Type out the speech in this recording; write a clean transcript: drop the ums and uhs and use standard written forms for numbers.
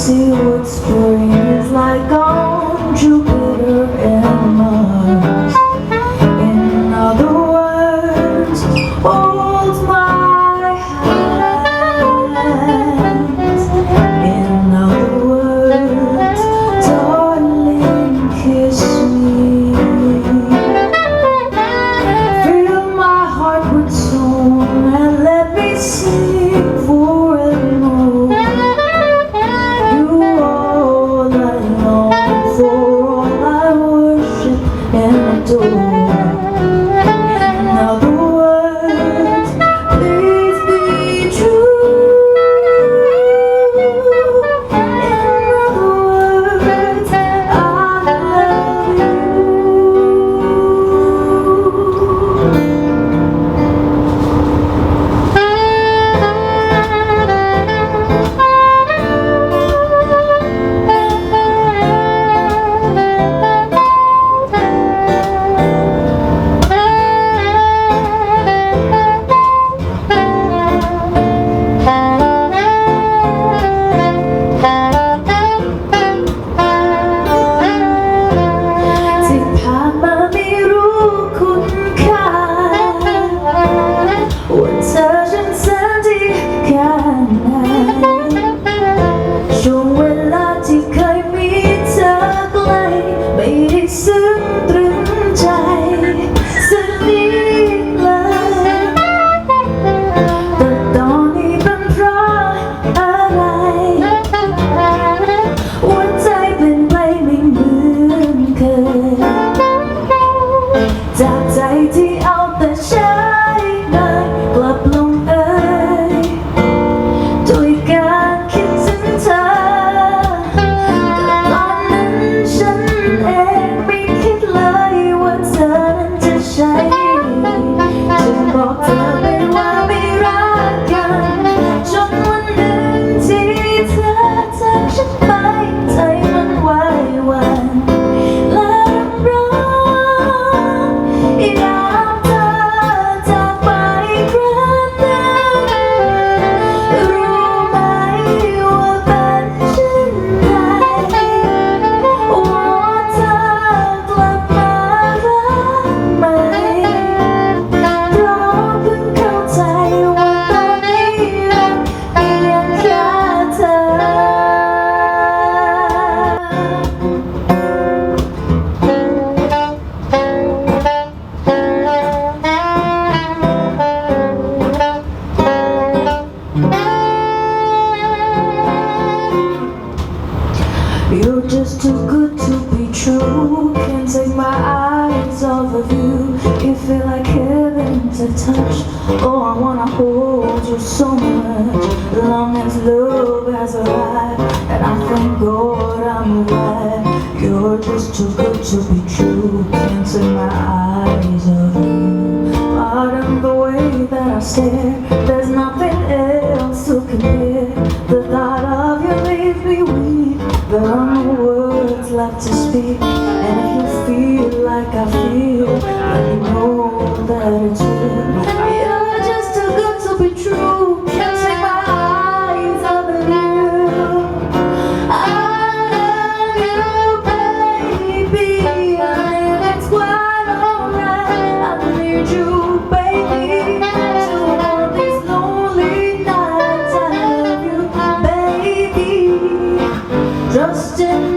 see what spring is like on Jupiter and Mars. In other words, hold my hands. In other words, darling, kiss me. Fill my heart with song and let me sing forevermore. You all I long for, all I worship and adore. In other words, please be true. In other words, I love you.ที่ผ่านมาไม่รู้คุณค่าว่าเธอฉันแสนดีแค่ไหนช่วงเวลาที่เคยมีเธอใกล้ไม่ได้ซึ้งตรึงใจสักนิดเลยแต่ตอนนี้เป็นเพราะอะไรหัวใจเปลี่ยนไปไม่เหมือนเคยจากใจที่เอาแต่ใช้งานกลับลงเอยด้วยการคิดถึงเธอแต่ตอนนั้นฉันเองไม่คิดเลยว่าเธอนั้นจะใช่ฉันบอกเธอไปว่าไม่รักกันจนวันหนึ่งที่เธอจากฉันไปใจมันไหวหวั่นและร้องอยากเธอจากไปครั้งนั้นรู้ไหมว่าเป็นเช่นไรว่าเธอกลับมารักใหม่เพราะเพิ่งเข้าใจว่าตอนนี้รักเพียงแค่เธอ You're just too good to be true. Can't take my eyes off of you. You feel like heaven to touch. Oh, I wanna hold you so much. Long as love has arrived, and I thank God I'm alive. You're just too good to be true. Can't take my eyes off you. Pardon the way that I stare. There's nothing else to compare. The thought of you leaves me weak. There are no words left to speak. And if you feel like I feel, let me know that it's real. You're just too good to be true. Can't take my eyes off of you. I love you, baby. And it's quite alright. I need you, baby. To all these lonely nights. I love you, baby. Trust in